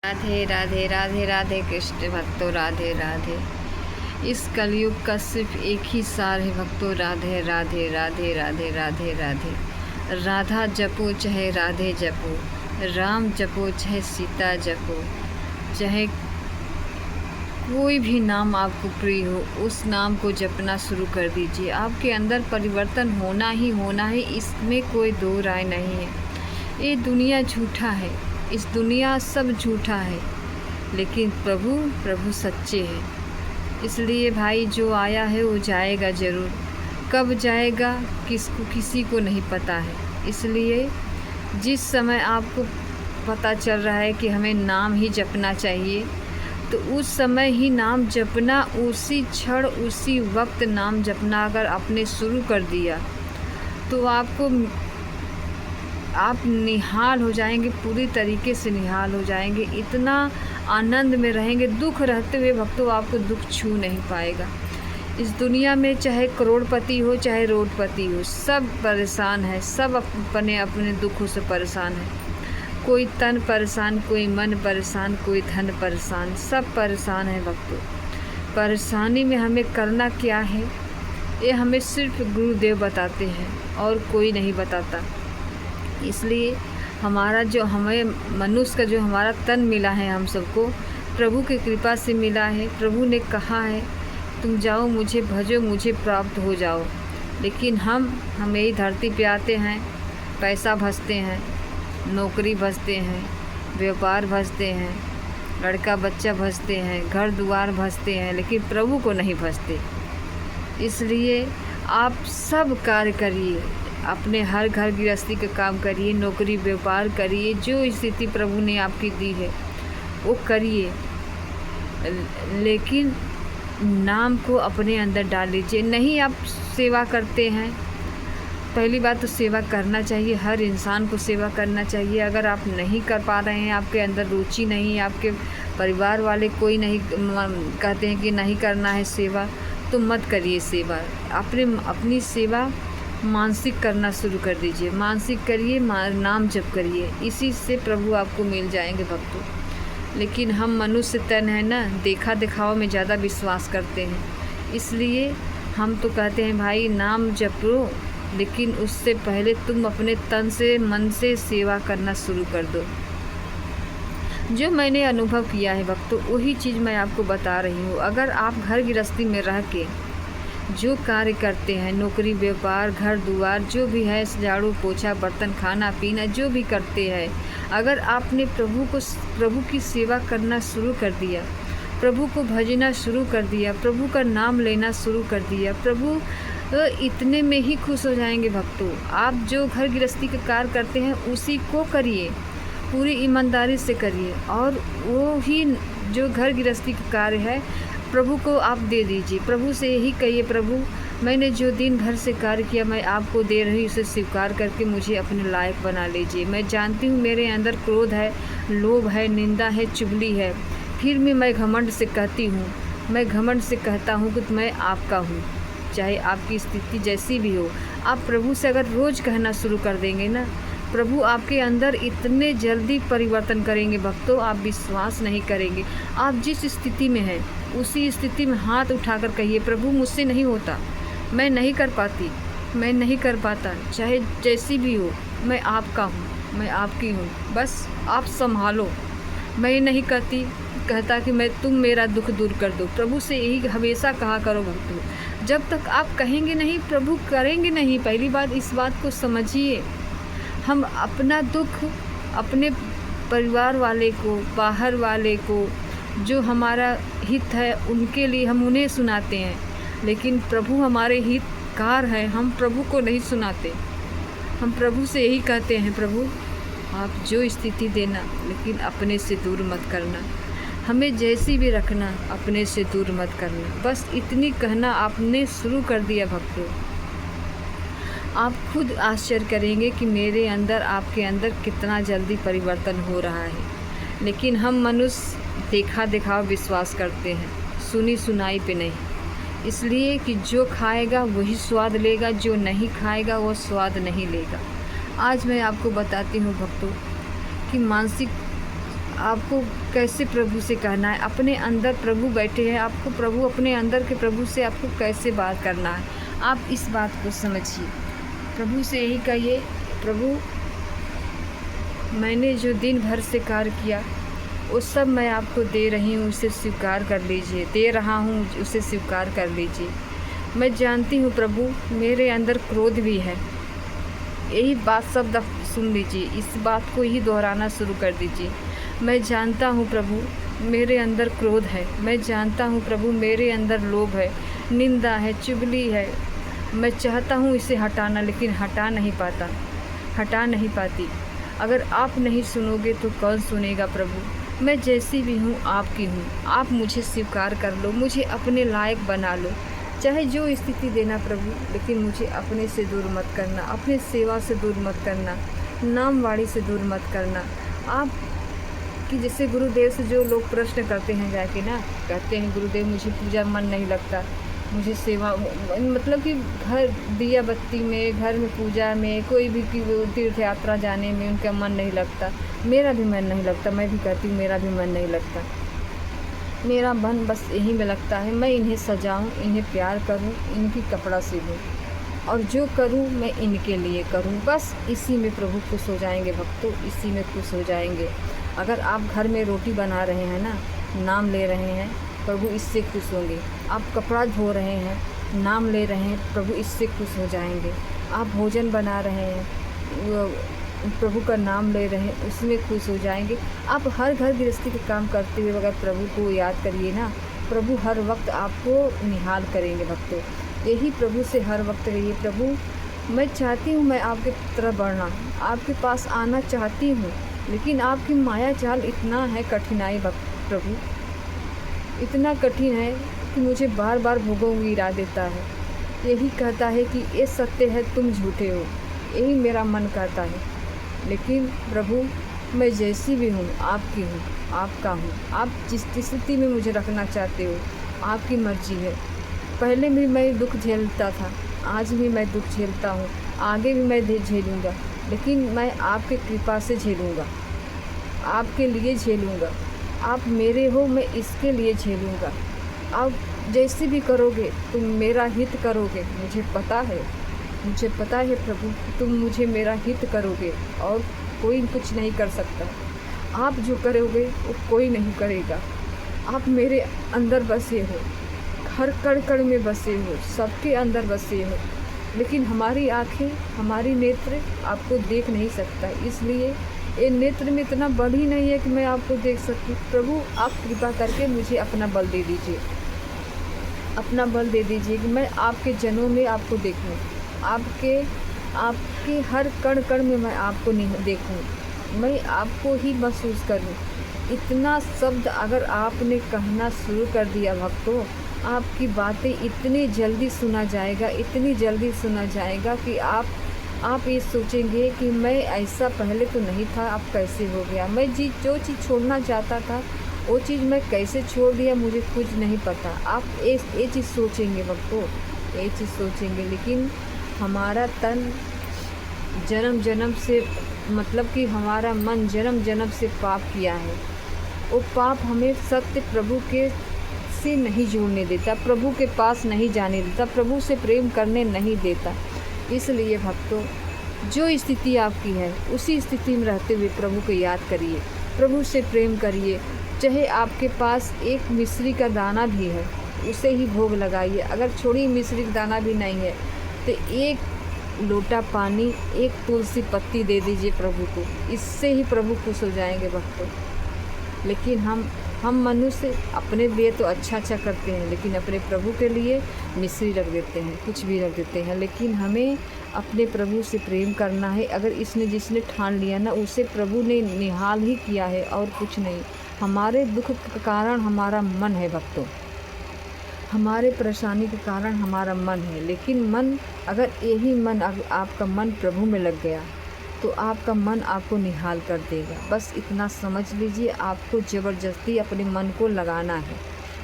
राधे राधे राधे राधे कृष्ण भक्तों राधे राधे। इस कलयुग का सिर्फ एक ही सार है भक्तों, राधे राधे राधे राधे राधे राधे। राधा जपो चाहे राधे जपो, राम जपो चाहे सीता जपो, चाहे कोई भी नाम आपको प्रिय हो, उस नाम को जपना शुरू कर दीजिए। आपके अंदर परिवर्तन होना ही होना है, इसमें कोई दो राय नहीं है। ये दुनिया झूठा है, इस दुनिया सब झूठा है, लेकिन प्रभु सच्चे हैं। इसलिए भाई जो आया है वो जाएगा ज़रूर, कब जाएगा किसी को नहीं पता है। इसलिए जिस समय आपको पता चल रहा है कि हमें नाम ही जपना चाहिए, तो उस समय ही नाम जपना, उसी क्षण उसी वक्त नाम जपना अगर आपने शुरू कर दिया तो आप निहाल हो जाएंगे, पूरी तरीके से निहाल हो जाएंगे, इतना आनंद में रहेंगे। दुख रहते हुए भक्तों आपको दुख छू नहीं पाएगा। इस दुनिया में चाहे करोड़पति हो चाहे रोडपति हो, सब परेशान है, सब अपने अपने दुखों से परेशान है। कोई तन परेशान, कोई मन परेशान, कोई धन परेशान, सब परेशान है भक्तों। परेशानी में हमें करना क्या है, ये हमें सिर्फ गुरुदेव बताते हैं और कोई नहीं बताता। इसलिए हमें मनुष्य का जो हमारा तन मिला है, हम सबको प्रभु की कृपा से मिला है। प्रभु ने कहा है तुम जाओ मुझे भजो, मुझे प्राप्त हो जाओ। लेकिन हम यही धरती पे आते हैं, पैसा भजते हैं, नौकरी भजते हैं, व्यापार भजते हैं, लड़का बच्चा भजते हैं, घर द्वार भजते हैं, लेकिन प्रभु को नहीं भजते। इसलिए आप सब कार्य करिए, अपने हर घर गृहस्थी का काम करिए, नौकरी व्यापार करिए, जो स्थिति प्रभु ने आपकी दी है वो करिए, लेकिन नाम को अपने अंदर डाल लीजिए। नहीं आप सेवा करते हैं, पहली बात तो सेवा करना चाहिए, हर इंसान को सेवा करना चाहिए। अगर आप नहीं कर पा रहे हैं, आपके अंदर रुचि नहीं है, आपके परिवार वाले कोई नहीं कहते हैं कि नहीं करना है सेवा, तो मत करिए सेवा। अपनी सेवा मानसिक करना शुरू कर दीजिए, मानसिक करिए, नाम जप करिए, इसी से प्रभु आपको मिल जाएंगे भक्तों। लेकिन हम मनुष्य तन है ना, देखा दिखावा में ज़्यादा विश्वास करते हैं। इसलिए हम तो कहते हैं भाई नाम जपो, लेकिन उससे पहले तुम अपने तन से मन से सेवा करना शुरू कर दो। जो मैंने अनुभव किया है भक्तों, वही चीज़ मैं आपको बता रही हूँ। अगर आप घर गृहस्थी में रह के जो कार्य करते हैं, नौकरी व्यापार घर द्वार जो भी है, झाड़ू पोछा बर्तन खाना पीना जो भी करते हैं, अगर आपने प्रभु की सेवा करना शुरू कर दिया, प्रभु को भजना शुरू कर दिया, प्रभु का नाम लेना शुरू कर दिया, प्रभु इतने में ही खुश हो जाएंगे भक्तों। आप जो घर गृहस्थी का कार्य करते हैं उसी को करिए, पूरी ईमानदारी से करिए, और वो ही जो घर गृहस्थी का कार्य है प्रभु को आप दे दीजिए। प्रभु से यही कहिए, प्रभु मैंने जो दिन भर से कार्य किया मैं आपको दे रही, उसे स्वीकार करके मुझे अपने लायक बना लीजिए। मैं जानती हूँ मेरे अंदर क्रोध है, लोभ है, निंदा है, चुगली है, फिर भी मैं घमंड से कहती हूँ, मैं घमंड से कहता हूँ कि मैं आपका हूँ। चाहे आपकी स्थिति जैसी भी हो, आप प्रभु से अगर रोज़ कहना शुरू कर देंगे ना, प्रभु आपके अंदर इतने जल्दी परिवर्तन करेंगे भक्तों, आप विश्वास नहीं करेंगे। आप जिस स्थिति में हैं उसी स्थिति में हाथ उठाकर कहिए, प्रभु मुझसे नहीं होता, मैं नहीं कर पाती, मैं नहीं कर पाता, चाहे जैसी भी हो, मैं आपका हूँ, मैं आपकी हूँ, बस आप संभालो। मैं नहीं कहता कि तुम मेरा दुख दूर कर दो। प्रभु से यही हमेशा कहा करो भक्तों। जब तक आप कहेंगे नहीं, प्रभु करेंगे नहीं। पहली बात इस बात को समझिए, हम अपना दुख अपने परिवार वाले को, बाहर वाले को, जो हमारा हित है उनके लिए हम उन्हें सुनाते हैं, लेकिन प्रभु हमारे हितकार हैं, हम प्रभु को नहीं सुनाते। हम प्रभु से यही कहते हैं, प्रभु आप जो स्थिति देना, लेकिन अपने से दूर मत करना, हमें जैसी भी रखना, अपने से दूर मत करना। बस इतनी कहना आपने शुरू कर दिया भक्तों, आप खुद आश्चर्य करेंगे कि मेरे अंदर आपके अंदर कितना जल्दी परिवर्तन हो रहा है। लेकिन हम मनुष्य देखा दिखावा विश्वास करते हैं, सुनी सुनाई पे नहीं। इसलिए कि जो खाएगा वही स्वाद लेगा, जो नहीं खाएगा वो स्वाद नहीं लेगा। आज मैं आपको बताती हूँ भक्तों कि मानसिक आपको कैसे प्रभु से कहना है। अपने अंदर प्रभु बैठे हैं, आपको प्रभु अपने अंदर के प्रभु से आपको कैसे बात करना है, आप इस बात को समझिए। प्रभु से यही कहिए, प्रभु मैंने जो दिन भर से कार्य किया वो सब मैं आपको दे रही हूँ, उसे स्वीकार कर लीजिए। दे रहा हूँ, उसे स्वीकार कर लीजिए। मैं जानती हूँ प्रभु मेरे अंदर क्रोध भी है। यही बात सब दफ़ा सुन लीजिए, इस बात को ही दोहराना शुरू कर दीजिए। मैं जानता हूँ प्रभु मेरे अंदर क्रोध है। मैं जानता हूँ प्रभु मेरे अंदर लोभ है, निंदा है, चुगली है। मैं चाहता हूँ इसे हटाना, लेकिन हटा नहीं पाती। अगर आप नहीं सुनोगे तो कौन सुनेगा प्रभु। मैं जैसी भी हूँ आपकी हूँ, आप मुझे स्वीकार कर लो, मुझे अपने लायक बना लो। चाहे जो स्थिति देना प्रभु, लेकिन मुझे अपने से दूर मत करना, अपने सेवा से दूर मत करना, नामवाणी से दूर मत करना। आप कि जैसे गुरुदेव से जो लोग प्रश्न करते हैं जाके ना, कहते हैं गुरुदेव मुझे पूजा मन नहीं लगता, मुझे सेवा मतलब कि घर दिया बत्ती में, घर में पूजा में, कोई भी तीर्थ यात्रा जाने में उनका मन नहीं लगता। मेरा भी मन नहीं लगता, मैं भी कहती हूँ मेरा भी मन नहीं लगता। मेरा मन बस यहीं में लगता है, मैं इन्हें सजाऊं, इन्हें प्यार करूं, इनकी कपड़ा सिलूं, और जो करूं मैं इनके लिए करूं। बस इसी में प्रभु खुश हो जाएंगे भक्तों, इसी में खुश हो जाएंगे। अगर आप घर में रोटी बना रहे हैं ना, नाम ले रहे हैं, प्रभु इससे खुश होंगे। आप कपड़ा धो रहे हैं, नाम ले रहे हैं, प्रभु इससे खुश हो जाएंगे। आप भोजन बना रहे हैं, प्रभु का नाम ले रहे हैं, उसमें खुश हो जाएंगे। आप हर घर गृहस्थी के काम करते हुए अगर प्रभु को याद करिए ना, प्रभु हर वक्त आपको निहाल करेंगे भक्तों। यही प्रभु से हर वक्त कहिए, प्रभु मैं चाहती हूँ मैं आपके तरफ बढ़ना, आपके पास आना चाहती हूँ, लेकिन आपकी माया जाल इतना है, कठिनाई प्रभु इतना कठिन है कि मुझे बार बार भोगों गिरा देता है। यही कहता है कि ये सत्य है, तुम झूठे हो, यही मेरा मन कहता है। लेकिन प्रभु मैं जैसी भी हूँ आपकी हूँ, आपका हूँ। आप जिस स्थिति में मुझे रखना चाहते हो आपकी मर्जी है। पहले भी मैं दुख झेलता था, आज भी मैं दुख झेलता हूँ, आगे भी मैं झेलूँगा, लेकिन मैं आपके कृपा से झेलूँगा, आपके लिए झेलूँगा। आप मेरे हो, मैं इसके लिए झेलूँगा। आप जैसे भी करोगे तुम मेरा हित करोगे, मुझे पता है प्रभु तुम मुझे मेरा हित करोगे, और कोई कुछ नहीं कर सकता। आप जो करोगे वो कोई नहीं करेगा। आप मेरे अंदर बसे हो, हर कण कण में बसे हो, सबके अंदर बसे हो, लेकिन हमारी आँखें, हमारी नेत्र आपको देख नहीं सकता। इसलिए ये नेत्र में इतना बल ही नहीं है कि मैं आपको देख सकूं। प्रभु आप कृपा करके मुझे अपना बल दे दीजिए, अपना बल दे दीजिए कि मैं आपके जनों में आपको देखूं, आपके हर कण कण में मैं आपको नहीं देखूं, मैं आपको ही महसूस करूं। इतना शब्द अगर आपने कहना शुरू कर दिया भक्तों, आपकी बातें इतनी जल्दी सुना जाएगा, इतनी जल्दी सुना जाएगा कि आप ये सोचेंगे कि मैं ऐसा पहले तो नहीं था, अब कैसे हो गया। मैं जो चीज़ छोड़ना चाहता था वो चीज़ मैं कैसे छोड़ दिया, मुझे कुछ नहीं पता। आप ये चीज़ सोचेंगे भक्तों, ये चीज़ सोचेंगे। लेकिन हमारा तन जन्म जन्म से, मतलब कि हमारा मन जन्म जन्म से पाप किया है। वो पाप हमें सत्य प्रभु के से नहीं जोड़ने देता, प्रभु के पास नहीं जाने देता, प्रभु से प्रेम करने नहीं देता। इसलिए भक्तों जो स्थिति आपकी है उसी स्थिति में रहते हुए प्रभु को याद करिए, प्रभु से प्रेम करिए। चाहे आपके पास एक मिश्री का दाना भी है उसे ही भोग लगाइए। अगर छोड़ी मिश्री का दाना भी नहीं है तो एक लोटा पानी, एक तुलसी पत्ती दे दीजिए प्रभु को, इससे ही प्रभु खुश हो जाएंगे भक्तों। लेकिन हम मनुष्य अपने लिए तो अच्छा करते हैं, लेकिन अपने प्रभु के लिए मिश्री रख देते हैं, कुछ भी रख देते हैं। लेकिन हमें अपने प्रभु से प्रेम करना है। अगर जिसने ठान लिया ना, उसे प्रभु ने निहाल ही किया है और कुछ नहीं। हमारे दुख का कारण हमारा मन है भक्तों, हमारे परेशानी के कारण हमारा मन है। लेकिन मन, अगर यही मन, अगर आपका मन प्रभु में लग गया तो आपका मन आपको निहाल कर देगा। बस इतना समझ लीजिए, आपको ज़बरदस्ती अपने मन को लगाना है।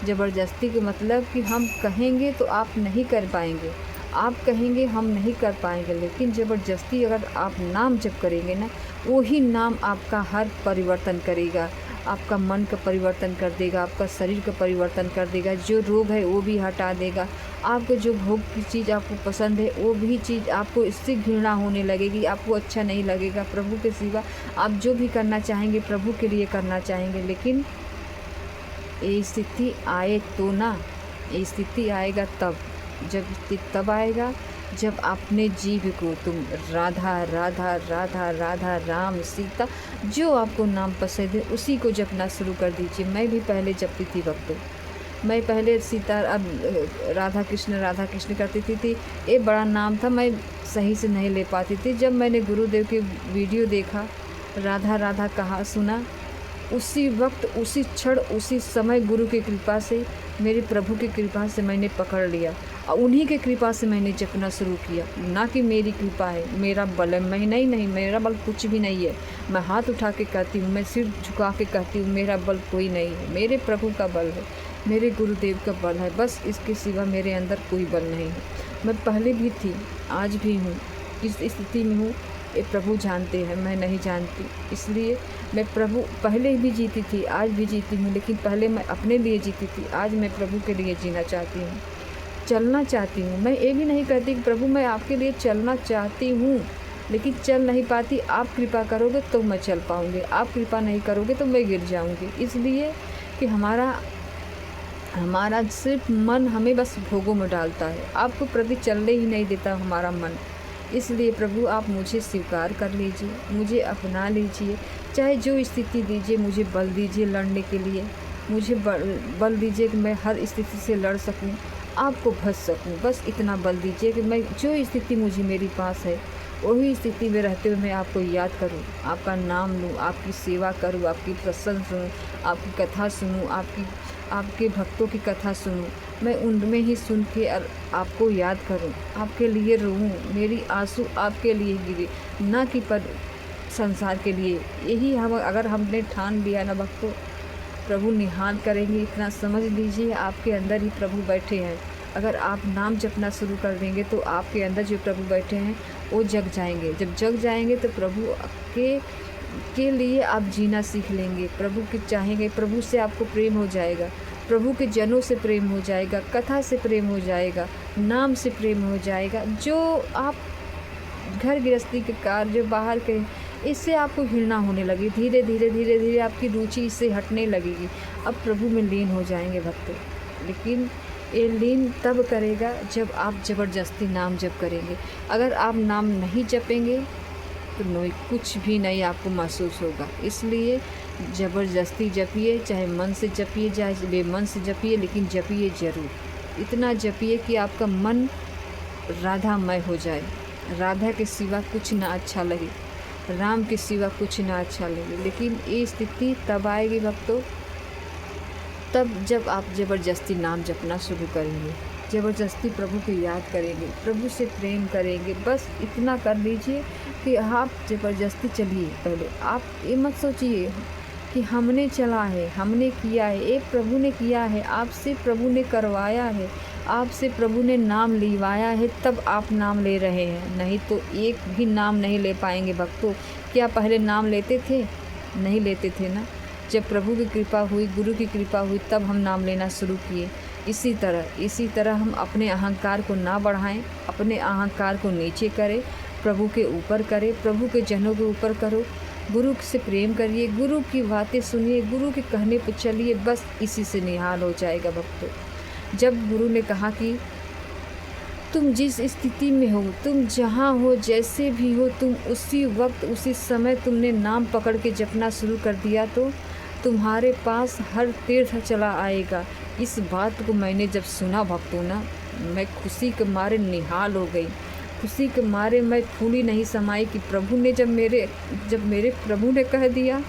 ज़बरदस्ती के मतलब कि हम कहेंगे तो आप नहीं कर पाएंगे, आप कहेंगे हम नहीं कर पाएंगे। लेकिन ज़बरदस्ती अगर आप नाम जप करेंगे ना, वही नाम आपका हर परिवर्तन करेगा, आपका मन का परिवर्तन कर देगा, आपका शरीर का परिवर्तन कर देगा, जो रोग है वो भी हटा देगा। आपको जो भोग की चीज़ आपको पसंद है वो भी चीज़ आपको इससे घृणा होने लगेगी, आपको अच्छा नहीं लगेगा। प्रभु के सिवा आप जो भी करना चाहेंगे प्रभु के लिए करना चाहेंगे। लेकिन ये स्थिति आए तो ना, ये स्थिति आएगा तब, जब तब आएगा जब अपने जीव को तुम राधा राधा राधा राधा राम सीता जो आपको नाम पसंद है उसी को जपना शुरू कर दीजिए। मैं भी पहले जपती थी भक्तों, मैं पहले सीता अब राधा कृष्ण करती थी। ये बड़ा नाम था, मैं सही से नहीं ले पाती थी। जब मैंने गुरुदेव की वीडियो देखा, राधा राधा कहा सुना, उसी वक्त उसी क्षण उसी समय गुरु की कृपा से, मेरे प्रभु की कृपा से मैंने पकड़ लिया और उन्हीं के कृपा से मैंने जपना शुरू किया। ना कि मेरी कृपा है, मेरा बल है, मैं नहीं, मेरा बल कुछ भी नहीं है। मैं हाथ उठा के कहती हूँ, मैं सिर झुका के कहती हूँ, मेरा बल कोई नहीं है, मेरे प्रभु का बल है, मेरे गुरुदेव का बल है, बस इसके सिवा मेरे अंदर कोई बल नहीं है। मैं पहले भी थी, आज भी हूँ, किस स्थिति में हूँ ये प्रभु जानते हैं, मैं नहीं जानती। इसलिए मैं प्रभु पहले भी जीती थी, आज भी जीती हूँ, लेकिन पहले मैं अपने लिए जीती थी, आज मैं प्रभु के लिए जीना चाहती हूँ, चलना चाहती हूँ। मैं ये भी नहीं कहती कि प्रभु मैं आपके लिए चलना चाहती हूँ, लेकिन चल नहीं पाती। आप कृपा करोगे तो मैं चल पाऊँगी, आप कृपा नहीं करोगे तो मैं गिर जाऊँगी। इसलिए कि हमारा सिर्फ मन हमें बस भोगों में डालता है, आपको प्रति चलने ही नहीं देता हमारा मन। इसलिए प्रभु आप मुझे स्वीकार कर लीजिए, मुझे अपना लीजिए, चाहे जो स्थिति दीजिए, मुझे बल दीजिए लड़ने के लिए, मुझे बल दीजिए कि मैं हर स्थिति से लड़ सकूं, आपको भज सकूं। बस इतना बल दीजिए कि मैं जो स्थिति मुझे मेरे पास है वही स्थिति में रहते हुए मैं आपको याद करूं, आपका नाम लूं, आपकी सेवा करूं, आपकी प्रसन्न सुनूं, आपकी कथा सुनूं, आपके भक्तों की कथा सुनूं, मैं उनमें ही सुन के आपको याद करूं, आपके लिए रोऊं, मेरी आंसू आपके लिए गिरे, ना कि पर संसार के लिए। यही हम अगर हमने ठान लिया ना भक्तों, प्रभु निहाल करेंगे। इतना समझ लीजिए आपके अंदर ही प्रभु बैठे हैं। अगर आप नाम जपना शुरू कर देंगे तो आपके अंदर जो प्रभु बैठे हैं वो जग जाएंगे। जब जग जाएंगे तो प्रभु के लिए आप जीना सीख लेंगे, प्रभु के चाहेंगे, प्रभु से आपको प्रेम हो जाएगा, प्रभु के जनों से प्रेम हो जाएगा, कथा से प्रेम हो जाएगा, नाम से प्रेम हो जाएगा। जो आप घर गृहस्थी के कार्य जो बाहर के, इससे आपको घृणा होने लगी, धीरे धीरे आपकी रुचि इससे हटने लगेगी। अब प्रभु में लीन हो जाएंगे भक्तों। लेकिन ये लीन तब करेगा जब आप ज़बरदस्ती नाम जप करेंगे। अगर आप नाम नहीं जपेंगे तो कुछ भी नहीं आपको महसूस होगा। इसलिए ज़बरदस्ती जपिए, चाहे मन से जपिए चाहे बेमन से जपिए, लेकिन जपिए ज़रूर। इतना जपिए कि आपका मन राधामय हो जाए, राधा के सिवा कुछ ना अच्छा लगे, राम के सिवा कुछ ना अच्छा लगे। लेकिन ये स्थिति तब आएगी भक्तों, तब जब आप ज़बरदस्ती नाम जपना शुरू करेंगे, ज़बरदस्ती प्रभु को याद करेंगे, प्रभु से प्रेम करेंगे। बस इतना कर लीजिए कि आप ज़बरदस्ती चलिए। पहले आप ये मत सोचिए कि हमने चला है, हमने किया है, ये प्रभु ने किया है, आपसे प्रभु ने करवाया है, आपसे प्रभु ने नाम लिवाया है, तब आप नाम ले रहे हैं। नहीं तो एक भी नाम नहीं ले पाएंगे भक्तों। क्या पहले नाम लेते थे? नहीं लेते थे ना। जब प्रभु की कृपा हुई, गुरु की कृपा हुई, तब हम नाम लेना शुरू किए। इसी तरह हम अपने अहंकार को ना बढ़ाएं, अपने अहंकार को नीचे करें, प्रभु के ऊपर करें, प्रभु के जनों के ऊपर करो, गुरु से प्रेम करिए, गुरु की बातें सुनिए, गुरु के कहने पर चलिए। बस इसी से निहाल हो जाएगा भक्तों। जब गुरु ने कहा कि तुम जिस स्थिति में हो, तुम जहाँ हो, जैसे भी हो, तुम उसी वक्त उसी समय तुमने नाम पकड़ के जपना शुरू कर दिया तो तुम्हारे पास हर तीर्थ चला आएगा। इस बात को मैंने जब सुना भक्तों ना, मैं खुशी के मारे निहाल हो गई। खुशी के मारे मैं फूली नहीं समाई कि प्रभु ने जब मेरे प्रभु ने कह दिया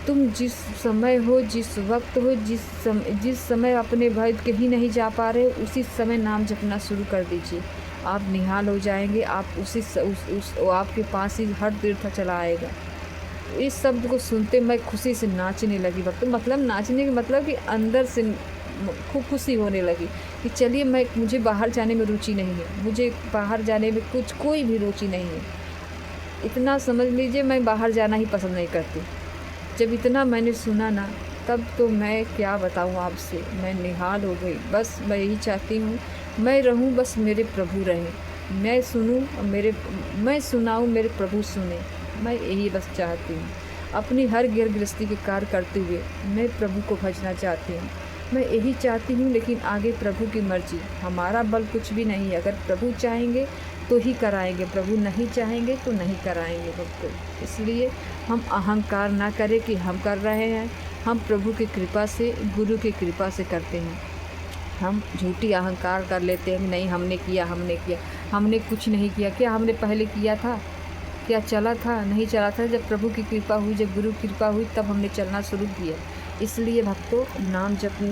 तुम जिस समय हो, जिस वक्त हो, जिस समय अपने भय कहीं नहीं जा पा रहे, उसी समय नाम जपना शुरू कर दीजिए। आप निहाल हो जाएंगे। आप आपके पास ही हर तीर्थ चला आएगा। इस शब्द को सुनते मैं खुशी से नाचने लगी भक्त। मतलब नाचने का मतलब कि अंदर से खूब खुशी होने लगी कि चलिए मुझे बाहर जाने में रुचि नहीं है, मुझे बाहर जाने में कोई भी रुचि नहीं है। इतना समझ लीजिए मैं बाहर जाना ही पसंद नहीं करती। जब इतना मैंने सुना ना, तब तो मैं क्या बताऊँ आपसे, मैं निहाल हो गई। बस मैं यही चाहती हूँ, मैं रहूँ बस मेरे प्रभु रहें, मैं सुनूँ और मैं सुनाऊँ मेरे प्रभु सुने। मैं यही बस चाहती हूँ। अपनी हर गृहस्थी के कार्य करते हुए मैं प्रभु को भजना चाहती हूँ। मैं यही चाहती हूँ, लेकिन आगे प्रभु की मर्ज़ी। हमारा बल कुछ भी नहीं है। अगर प्रभु चाहेंगे तो ही कराएंगे, प्रभु नहीं चाहेंगे तो नहीं कराएंगे भक्तों। इसलिए हम अहंकार ना करें कि हम कर रहे हैं। हम प्रभु की कृपा से, गुरु की कृपा से करते हैं। हम झूठी अहंकार कर लेते हैं, नहीं हमने किया, हमने कुछ नहीं किया। क्या हमने पहले किया था? क्या चला था? नहीं चला था। जब प्रभु की कृपा हुई, जब गुरु की कृपा हुई, तब हमने चलना शुरू किया। इसलिए भक्तों,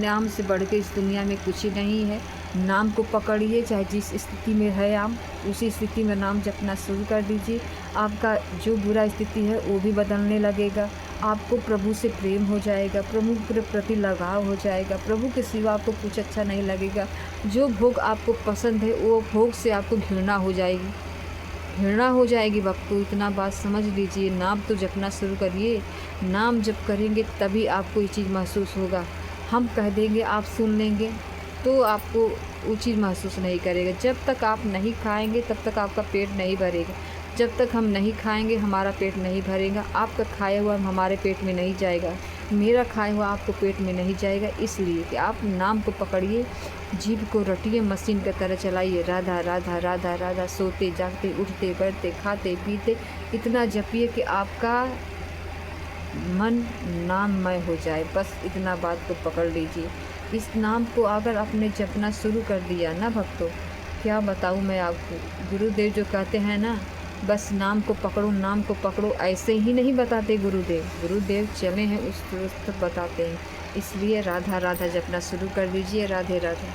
नाम से बढ़ के इस दुनिया में कुछ ही नहीं है। नाम को पकड़िए, चाहे जिस स्थिति में है आप, उसी स्थिति में नाम जपना शुरू कर दीजिए। आपका जो बुरा स्थिति है वो भी बदलने लगेगा। आपको प्रभु से प्रेम हो जाएगा, प्रभु के प्रति लगाव हो जाएगा। प्रभु के सिवा आपको कुछ अच्छा नहीं लगेगा। जो भोग आपको पसंद है वो भोग से आपको घृणा हो जाएगी, भक्तों। इतना बात समझ लीजिए। नाम तो जपना शुरू करिए। नाम जप करेंगे तभी आपको ये चीज़ महसूस होगा। हम कह देंगे, आप सुन लेंगे, तो आपको वो चीज़ महसूस नहीं करेगा। जब तक आप नहीं खाएंगे तब तक आपका पेट नहीं भरेगा। जब तक हम नहीं खाएंगे हमारा पेट नहीं भरेगा। आपका खाया हुआ हमारे पेट में नहीं जाएगा, मेरा खाया हुआ आपको पेट में नहीं जाएगा। इसलिए कि आप नाम को पकड़िए, जीभ को रटिए, मशीन की तरह चलाइए। राधा राधा राधा राधा, सोते जागते, उठते बैठते, खाते पीते इतना जपिए कि आपका मन नाममय हो जाए। बस इतना बात को पकड़ लीजिए। इस नाम को अगर आपने जपना शुरू कर दिया ना भक्तों, क्या बताऊँ मैं आपको। गुरुदेव जो कहते हैं ना, बस नाम को पकड़ो, नाम को पकड़ो, ऐसे ही नहीं बताते गुरुदेव चले हैं उस तरफ बताते हैं। इसलिए राधा राधा जपना शुरू कर दीजिए। राधे राधे।